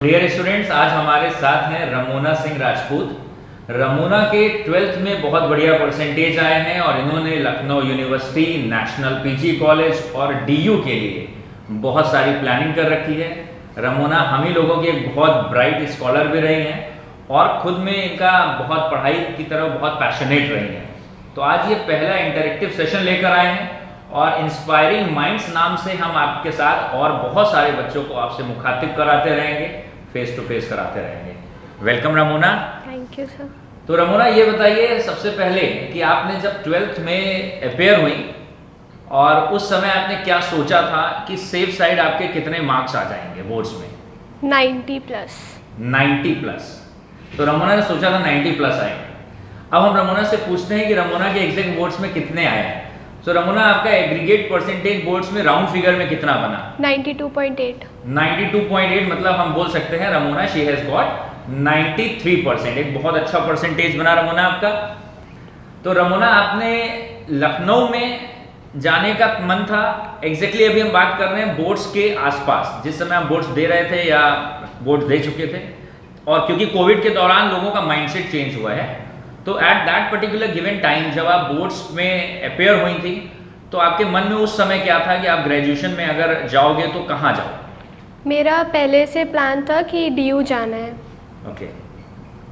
Dear students, आज हमारे साथ हैं रमोना सिंह राजपूत। रमोना के 12th में बहुत बढ़िया परसेंटेज आए हैं और इन्होंने Lucknow university, national PG college और डीयू के लिए बहुत सारी प्लानिंग कर रखी है। रमोना हम ही लोगों की एक बहुत ब्राइट स्कॉलर भी रही हैं और खुद में इनका बहुत पढ़ाई की तरफ बहुत पैशनेट रही हैं। तो आज ये पहला इंटरेक्टिव सेशन लेकर आए हैं और इंस्पायरिंग माइंड्स नाम से हम आपके साथ और बहुत सारे बच्चों को आपसे मुखातिब कराते रहेंगे, फेस टू फेस कराते रहेंगे। Welcome Ramona. Thank you sir. तो रमोना, ये बताइए सबसे पहले कि आपने जब 12th में अपेयर हुई और उस समय आपने क्या सोचा था कि सेफ साइड आपके कितने मार्क्स आ जाएंगे बोर्ड्स में? 90 प्लस। 90 प्लस। तो रमोना ने सोचा था 90 प्लस आएंगे। अब हम रमोना से पूछते हैं कि रमोना के एग्जैक्ट बोर्ड्स में कितने आए हैं। तो रमोना, आपका एग्रीगेट परसेंटेज बोर्ड्स में राउंड फिगर में कितना बना? 92.8। 92.8 मतलब हम बोल सकते हैं रमोना शी हैज गॉट 93%। एक बहुत अच्छा परसेंटेज बना रमोना आपका। तो रमोना, आपने लखनऊ में जाने का मन था एग्जैक्टली अभी हम बात कर रहे हैं बोर्ड्स के आसपास, जिस समय आप बोर्ड्स दे रहे थे या बोर्ड्स दे चुके थे, और क्योंकि कोविड के दौरान लोगों का माइंडसेट चेंज हुआ है, तो at that particular given time जब आप बोर्ड्स में अपेयर हुई थी तो आपके मन में उस समय क्या था कि आप ग्रेजुएशन में अगर जाओगे तो कहाँ जाओ? मेरा पहले से प्लान था कि डीयू जाना है। ओके,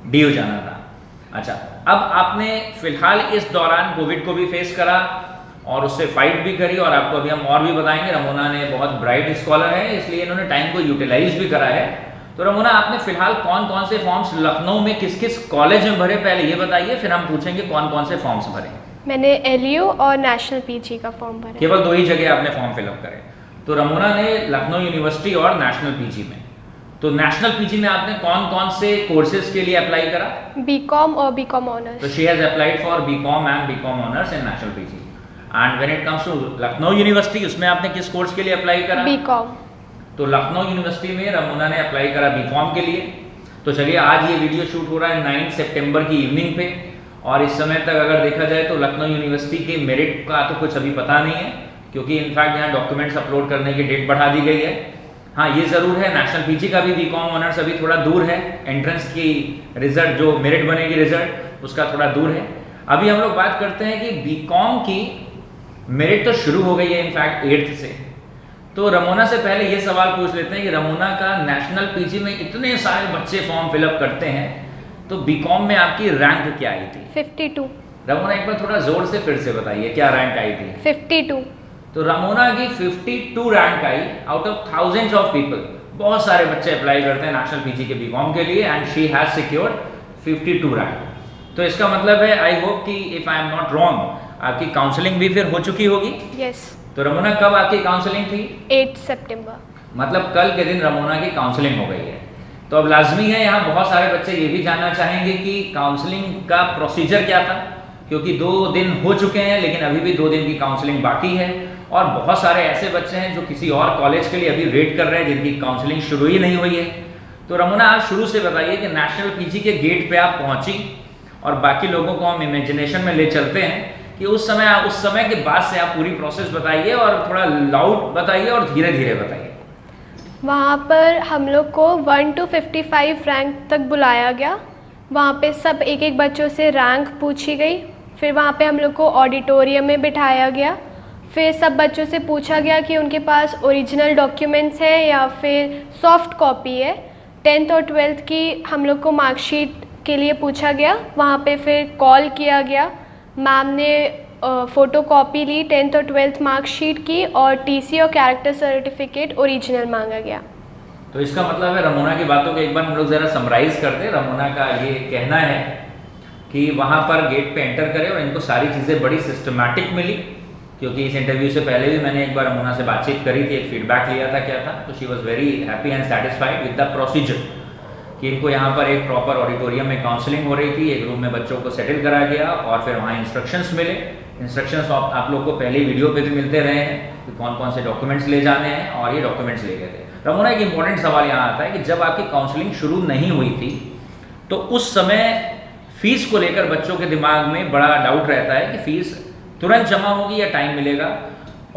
डीयू जाना था। अच्छा, अब आपने फिलहाल इस दौरान कोविड को भी फेस करा और उससे फाइट भी करी, और आपको अभी हम और भी बताएंगे। रमोना ने बहुत ब्राइट स्कॉलर है, इसलिए इन्होंने टाइम को यूटिलाइज भी करा है। तो रमोना, आपने फिलहाल कौन कौन से फॉर्म्स लखनऊ में किस किस कॉलेज में भरे, पहले ये बताइए, फिर हम पूछेंगे कौन कौन से फॉर्म्स भरे। मैंने एलयू और नेशनल पीजी का फॉर्म भरा। केवल 2 ही जगह आपने फॉर्म फिलअप करे। तो रमोना ने लखनऊ यूनिवर्सिटी और नेशनल पीजी में। तो नेशनल पीजी में आपने कौन कौन से कोर्सेज के लिए अप्लाई करा? बीकॉम और बीकॉम ऑनर्स। तो she has applied for BCom and BCom honours in national PG. And when it comes to Lucknow university, उसमें आपने किस कोर्स के लिए अप्लाई करा? बीकॉम। तो लखनऊ यूनिवर्सिटी में रमोना ने अप्लाई करा बीकॉम के लिए। तो चलिए, आज ये वीडियो शूट हो रहा है 9 सितंबर की इवनिंग पे, और इस समय तक अगर देखा जाए तो लखनऊ यूनिवर्सिटी के मेरिट का तो कुछ अभी पता नहीं है, क्योंकि इनफैक्ट यहाँ डॉक्यूमेंट्स अपलोड करने की डेट बढ़ा दी गई है। हाँ, ये ज़रूर है, नेशनल पीजी का भी बीकॉम ऑनर्स अभी थोड़ा दूर है। एंट्रेंस की रिजल्ट, जो मेरिट बनेगी रिजल्ट, उसका थोड़ा दूर है। अभी हम लोग बात करते हैं कि बीकॉम की मेरिट तो शुरू हो गई है इनफैक्ट 8th से। तो रमोना से पहले ये सवाल पूछ लेते हैं कि रमोना का नेशनल पीजी में इतने सारे बच्चे फॉर्म फिलअप करते हैं, तो बीकॉम में आपकी रैंक क्या आई थी? 52। रमोना, एक बार थोड़ा जोर से फिर से बताइए, क्या रैंक आई थी? 52। तो रमोना की 52 rank I out of thousands of people. बहुत सारे बच्चे अप्लाई करते हैं नेशनल पीजी के बीकॉम के लिए, and she has secured 52 rank. तो इसका मतलब है, आई होप कि if I am not wrong, आपकी काउंसलिंग भी फिर हो चुकी होगी? यस। तो रमोना, कब आपकी काउंसलिंग थी? 8 सितंबर। मतलब कल के दिन रमोना की काउंसलिंग हो गई है। तो अब लाजमी है, यहाँ बहुत सारे बच्चे ये भी जानना चाहेंगे कि काउंसलिंग का प्रोसीजर क्या था, क्योंकि 2 दिन हो चुके हैं लेकिन अभी भी 2 दिन की काउंसलिंग बाकी है, और बहुत सारे ऐसे बच्चे हैं जो किसी और कॉलेज के लिए अभी वेट कर रहे हैं, जिनकी काउंसलिंग शुरू ही नहीं हुई है। तो रमोना, आप शुरू से बताइए कि नेशनल पीजी के गेट पे आप पहुंची, और बाकी लोगों को हम इमेजिनेशन में ले चलते हैं कि उस समय के बाद से आप पूरी प्रोसेस बताइए, और थोड़ा लाउड बताइए और धीरे धीरे बताइए। वहाँ पर हम लोग को 1 to 55 रैंक तक बुलाया गया। वहाँ पे सब एक एक बच्चों से रैंक पूछी गई। फिर वहाँ पे हम लोग को ऑडिटोरियम में बिठाया गया। फिर सब बच्चों से पूछा गया कि उनके पास ओरिजिनल डॉक्यूमेंट्स हैं या फिर सॉफ्ट कॉपी है। 10th और 12th की हम लोग को मार्कशीट के लिए पूछा गया। वहाँ पे फिर कॉल किया गया, मैम ने फ़ोटो कॉपी ली 10th और 12th मार्कशीट की, और टीसी और कैरेक्टर सर्टिफिकेट ओरिजिनल मांगा गया। तो इसका मतलब है, रमोना की बातों को एक बार हम लोग ज़रा समराइज़ कर दें। रमोना का ये कहना है कि वहाँ पर गेट पे एंटर करें और इनको सारी चीज़ें बड़ी सिस्टमैटिक मिली, क्योंकि इस इंटरव्यू से पहले भी मैंने एक बार रमोना से बातचीत करी थी, एक फीडबैक लिया था क्या था। तो she was very happy and satisfied with the procedure, कि इनको यहाँ पर एक प्रॉपर ऑडिटोरियम में काउंसलिंग हो रही थी, एक रूम में बच्चों को सेटल कराया गया, और फिर वहाँ इंस्ट्रक्शंस मिले। इंस्ट्रक्शंस आप लोग को पहले वीडियो पे भी मिलते रहे हैं कि कौन कौन से डॉक्यूमेंट्स ले जाने हैं, और ये डॉक्यूमेंट्स ले गए थे। रमोना, एक इंपॉर्टेंट सवाल यहाँ आता है कि जब आपकी काउंसलिंग शुरू नहीं हुई थी तो उस समय फीस को लेकर बच्चों के दिमाग में बड़ा डाउट रहता है कि फीस तुरंत जमा होगी या टाइम मिलेगा।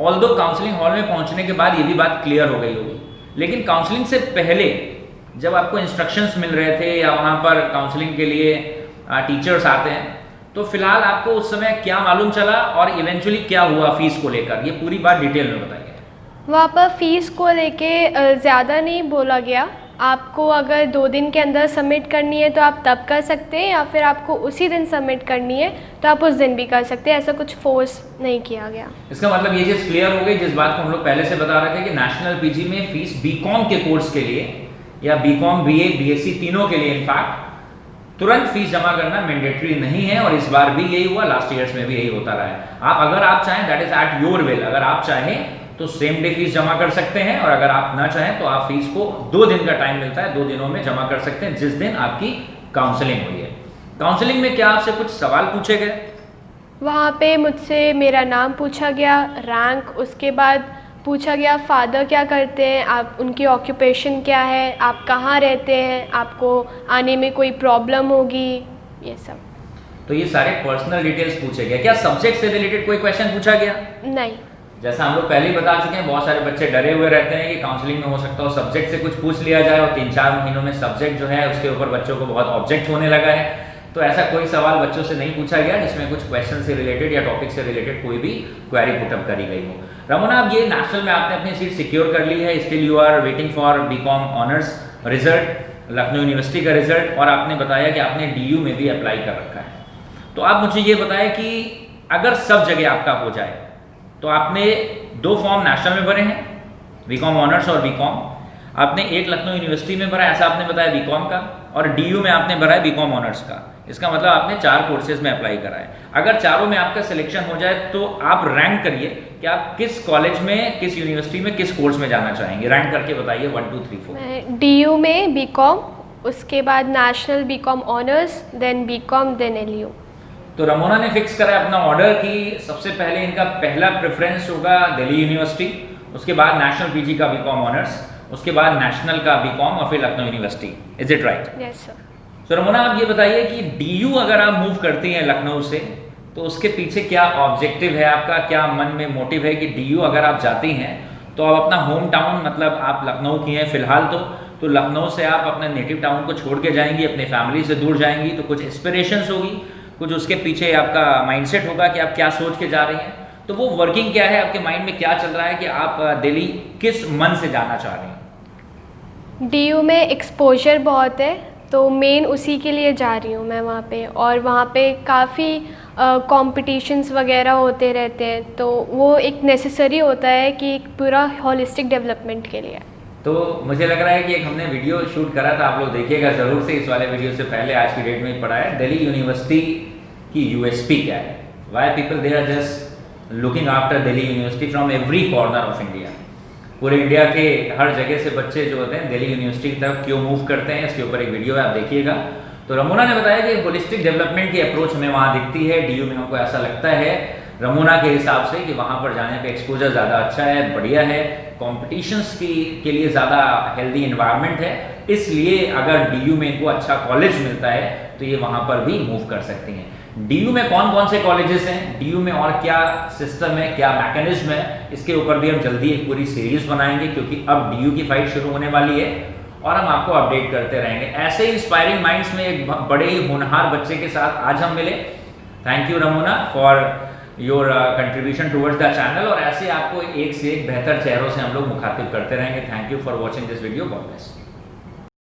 ऑल्दो काउंसलिंग हॉल में पहुँचने के बाद ये भी बात क्लियर हो गई होगी, लेकिन काउंसलिंग से पहले जब आपको इंस्ट्रक्शंस मिल रहे थे या वहाँ पर काउंसलिंग के लिए टीचर्स आते हैं, तो फिलहाल आपको उस समय क्या मालूम चला और इवेंचुअली क्या हुआ फीस को लेकर, ये पूरी बात डिटेल में बताइए। वहाँ पर फ़ीस को लेके ज़्यादा नहीं बोला गया। आपको अगर 2 दिन के अंदर सबमिट करनी है तो आप तब कर सकते हैं, या फिर आपको उसी दिन सबमिट करनी है तो आप उस दिन भी कर सकते हैं। ऐसा कुछ फोर्स नहीं किया गया। इसका मतलब ये चीज़ क्लियर हो गई जिस बात को हम लोग पहले से बता रहे थे कि नेशनल पीजी में फीस बीकॉम के कोर्स के लिए या बीकॉम बीए बीएससी तीनों के लिए इनफैक्ट तुरंत फीस जमा करना मैंडेटरी नहीं है, और इस बार भी यही हुआ, लास्ट ईयर्स में भी यही होता रहा है। अगर आप चाहें, that is at your will, अगर आप चाहें तो सेम डे फीस जमा कर सकते हैं, और अगर आप ना चाहें तो आप फीस को 2 दिन का टाइम मिलता है, 2 दिनों में जमा कर सकते हैं जिस दिन आपकी काउंसलिंग हुई है। काउंसलिंग में क्या आपसे कुछ सवाल पूछे गए? वहाँ पे मुझसे मेरा नाम पूछा गया, रैंक, उसके बाद पूछा गया फादर क्या करते हैं, आप उनकी ऑक्यूपेशन क्या है, आप कहाँ रहते हैं, आपको आने में कोई प्रॉब्लम होगी, ये सब। तो ये सारे पर्सनल डिटेल्स पूछे गए। क्या सब्जेक्ट से रिलेटेड कोई क्वेश्चन पूछा गया? नहीं। जैसा हम लोग पहले ही बता चुके हैं, बहुत सारे बच्चे डरे हुए रहते हैं कि काउंसलिंग में हो सकता हो सब्जेक्ट से कुछ पूछ लिया जाए, और 3-4 महीनों में सब्जेक्ट जो है उसके ऊपर बच्चों को बहुत ऑब्जेक्ट होने लगा है। तो ऐसा कोई सवाल बच्चों से नहीं पूछा गया जिसमें कुछ क्वेश्चन से रिलेटेड या टॉपिक से रिलेटेड कोई भी क्वेरी पुटअप करी गई हो। रमोना, अब ये नेशनल में आपने अपनी सीट सिक्योर कर ली है, still you are waiting for BCom honours result, Lucknow university का रिजल्ट, और आपने बताया कि आपने डीयू में भी अप्लाई कर रखा है। तो आप मुझे ये बताएं कि अगर सब जगह आपका हो जाए तो आपने 2 फॉर्म नेशनल में भरे हैं, बीकॉम ऑनर्स और बीकॉम, आपने एक लखनऊ यूनिवर्सिटी में भरा, ऐसा आपने बताया बीकॉम का, और डीयू में आपने भरा है बीकॉम ऑनर्स का। इसका मतलब आपने 4 कोर्सेज में अप्लाई करा है। अगर चारों में आपका सिलेक्शन हो जाए तो आप रैंक करिए कि आप किस कॉलेज में, किस यूनिवर्सिटी में, किस कोर्स में जाना चाहेंगे, रैंक करके बताइए 1 2 3 4। मैं डीयू में बीकॉम, उसके बाद national BCom honours, then BCom, then LU. तो रमोना ने फिक्स करा अपना ऑर्डर कि सबसे पहले इनका पहला प्रेफरेंस होगा दिल्ली यूनिवर्सिटी, उसके बाद नेशनल पीजी का बीकॉम ऑनर्स, उसके बाद नेशनल का बीकॉम, और फिर Lucknow university. Is it right? Yes sir. तो रमोना, आप ये बताइए कि डीयू अगर आप मूव करती हैं लखनऊ से, तो उसके पीछे क्या ऑब्जेक्टिव है आपका, क्या मन में मोटिव है कि डीयू अगर आप जाती हैं तो आप अपना होम टाउन, मतलब आप लखनऊ की हैं फिलहाल तो लखनऊ से आप अपने नेटिव टाउन को छोड़ के जाएंगी, अपने फैमिली से दूर जाएंगी, तो कुछ एस्पिरेशंस होगी, कुछ उसके पीछे आपका माइंडसेट होगा कि आप क्या सोच के जा रही हैं। तो वो वर्किंग क्या है, आपके माइंड में क्या चल रहा है कि आप दिल्ली किस मन से जाना चाह रही हैं? डीयू में एक्सपोजर बहुत है, तो मेन उसी के लिए जा रही हूँ मैं वहाँ पे, और वहाँ पे काफ़ी कॉम्पिटिशन्स वगैरह होते रहते हैं, तो वो एक नेसेसरी होता है कि एक पूरा होलिस्टिक डेवलपमेंट के लिए। तो मुझे लग रहा है कि एक हमने वीडियो शूट करा था, आप लोग देखिएगा ज़रूर से, इस वाले वीडियो से पहले आज की डेट में ही पढ़ा है दिल्ली यूनिवर्सिटी की यूएसपी क्या है, why people they are just looking after Delhi university from every corner of India. पूरे इंडिया के हर जगह से बच्चे जो होते हैं दिल्ली यूनिवर्सिटी की तरफ क्यों मूव करते हैं, इसके ऊपर एक वीडियो है, आप देखिएगा। तो रमोना ने बताया कि होलिस्टिक डेवलपमेंट की अप्रोच हमें वहाँ दिखती है, डीयू में हमको ऐसा लगता है रमोना के हिसाब से कि वहाँ पर जाने पे एक्सपोजर ज़्यादा अच्छा है, बढ़िया है, कॉम्पिटिशन्स के लिए ज़्यादा हेल्दी इन्वायरमेंट है, इसलिए अगर डीयू में इनको अच्छा कॉलेज मिलता है तो ये वहाँ पर भी मूव कर सकती हैं। डीयू में कौन कौन से कॉलेजेस हैं, डीयू में और क्या सिस्टम है, क्या मैकेनिज्म है, इसके ऊपर भी हम जल्दी एक पूरी सीरीज बनाएंगे, क्योंकि अब डीयू की फाइट शुरू होने वाली है और हम आपको अपडेट करते रहेंगे। ऐसे ही इंस्पायरिंग माइंड्स में एक बड़े ही होनहार बच्चे के साथ आज हम मिले। Thank you Ramona for your contribution towards the channel, और ऐसे आपको एक से एक बेहतर चेहरों से हम लोग मुखातिब करते रहेंगे। Thank you for watching this video. God bless.